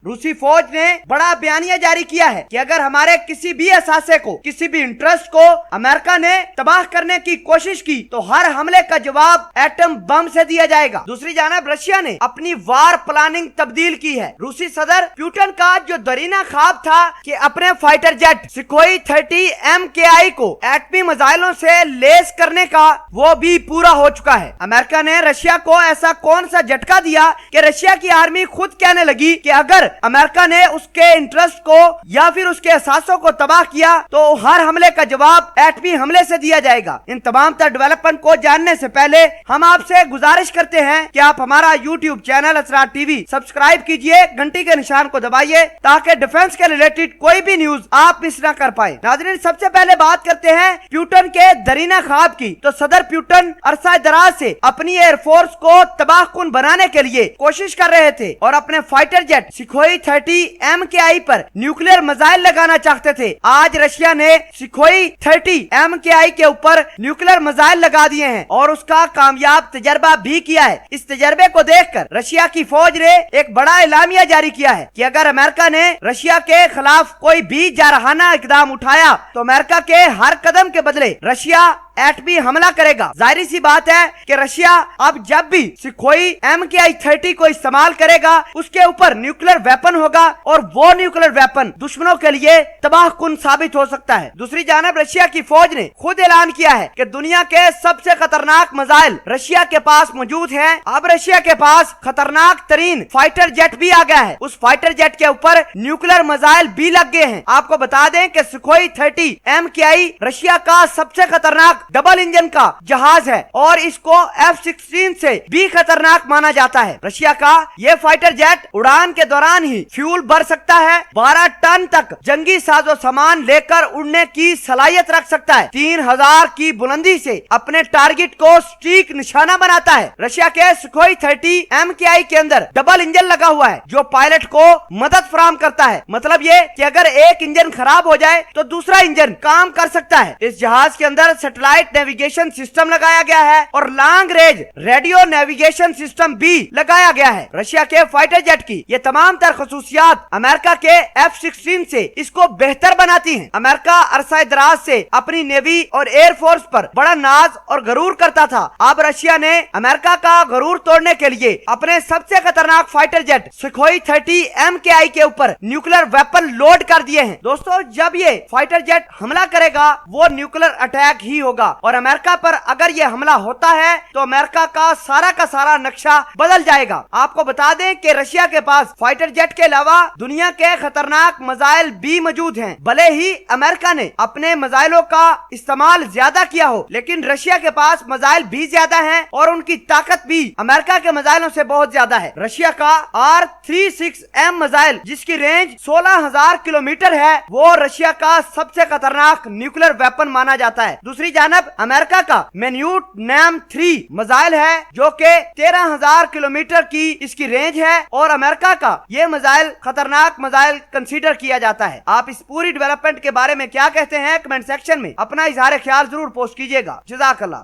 रूसी फौज ने बड़ा बयानिया जारी किया है कि अगर हमारे किसी भी असासे को, किसी भी इंटरेस्ट को अमेरिका ने तबाह करने की कोशिश की तो हर हमले का जवाब एटम बम से दिया जाएगा। दूसरी जानब रशिया ने अपनी वार प्लानिंग तब्दील की है। रूसी सदर पुतिन का जो दरीना ख्वाब था कि अपने फाइटर जेट सुखोई 30 MKI को एटमी मिसाइलों से लेस करने का, वो भी पूरा हो चुका है। अमेरिका ने रशिया को ऐसा कौन सा झटका दिया कि रशिया की आर्मी खुद कहने लगी कि अगर अमेरिका ने उसके इंटरेस्ट को या फिर उसके असासों को तबाह किया तो हर हमले का जवाब एटमी हमले से दिया जाएगा। इन तमाम तर डेवलपमेंट को जानने से पहले हम आपसे गुजारिश करते हैं कि आप हमारा YouTube channel Asrar TV subscribe कीजिए, घंटी के निशान को दबाइए ताकि डिफेंस के रिलेटेड कोई भी न्यूज आप मिस न कर पाए। नाज़रीन, सबसे पहले बात करते हैं पुतिन के दरीना ख्वाब की। तो सदर पुतिन अरसा दराज से अपनी एयरफोर्स को तबाहकुन बनाने के लिए कोशिश कर रहे थे और अपने फाइटर जेट सुखोई 30 MKI पर न्यूक्लियर मिसाइल लगाना चाहते थे। आज रशिया ने सुखोई 30 MKI के ऊपर न्यूक्लियर मिसाइल लगा दिए हैं और उसका कामयाब तजर्बा भी किया है। इस तजर्बे को देखकर रशिया की फौज ने एक बड़ा एलामिया जारी किया है कि अगर अमेरिका ने रशिया के खिलाफ कोई भी जारहाना इकदाम उठाया तो अमेरिका के हर कदम के बदले रशिया एटमी हमला करेगा। जाहिर सी बात है कि रशिया अब जब भी सुखोई MKI 30 को इस्तेमाल करेगा उसके ऊपर न्यूक्लियर वेपन होगा और वो न्यूक्लियर वेपन दुश्मनों के लिए तबाहकुन साबित हो सकता है। दूसरी जानब रशिया की फौज ने खुद ऐलान किया है कि दुनिया के सबसे खतरनाक मिसाइल रशिया के पास मौजूद हैं। अब रशिया के पास खतरनाक तरीन फाइटर जेट भी आ गया है। उस फाइटर जेट के ऊपर न्यूक्लियर मिसाइल भी लग गए हैं। आपको बता दें कि सुखोई 30 MKI रशिया का सबसे खतरनाक डबल इंजन का जहाज है और इसको F-16 से भी खतरनाक माना जाता है। रशिया का ये फाइटर जेट उड़ान के दौरान ही फ्यूल भर सकता है, 12 टन तक जंगी साजो सामान लेकर उड़ने की सलाहियत रख सकता है, 3000 की बुलंदी से अपने टारगेट को स्ट्रीक निशाना बनाता है। रशिया के सुखोई 30 MKI के अंदर डबल इंजन लगा हुआ है जो पायलट को मदद फराहम करता है। मतलब ये कि अगर एक इंजन खराब हो जाए तो दूसरा इंजन काम कर सकता है। इस जहाज के अंदर सैटेलाइट नेविगेशन सिस्टम लगाया गया है और long range radio navigation system भी लगाया गया है। रशिया के फाइटर जेट की ये तमाम तर खसूसियात अमेरिका के F-16 से इसको बेहतर बनाती हैं। अमेरिका अरसा दराज से अपनी नेवी और एयरफोर्स पर बड़ा नाज और गरूर करता था। अब रशिया ने अमेरिका का गरूर तोड़ने के लिए अपने सबसे खतरनाक फाइटर जेट सुखोई 30 MKI के ऊपर न्यूक्लियर वेपन लोड कर दिए हैं। दोस्तों, जब ये फाइटर जेट हमला करेगा वो न्यूक्लियर अटैक ही होगा और अमेरिका पर अगर ये हमला होता है तो अमेरिका का सारा नक्शा बदल जाएगा। आपको बता दें कि रशिया के पास फाइटर जेट के अलावा दुनिया के खतरनाक मिसाइल भी मौजूद हैं। भले ही अमेरिका ने अपने मिसाइलों का इस्तेमाल ज्यादा किया हो लेकिन रशिया के पास मिसाइल भी ज्यादा हैं और उनकी ताकत भी अमेरिका के मिसाइलों से बहुत ज्यादा है। रशिया का R-36M मिसाइल जिसकी रेंज 16,000 किलोमीटर है वो रशिया का सबसे खतरनाक न्यूक्लियर वेपन माना जाता है। दूसरी जानब अमेरिका का मैन्यूट नैम 3 मिसाइल है जो कि 13,000 किलोमीटर की इसकी रेंज है और अमेरिका का ये मिसाइल खतरनाक मिसाइल कंसीडर किया जाता है। आप इस पूरी डेवलपमेंट के बारे में क्या कहते हैं कमेंट सेक्शन में अपना इजहार ख्याल जरूर पोस्ट कीजिएगा। जज़ाकल्लाह।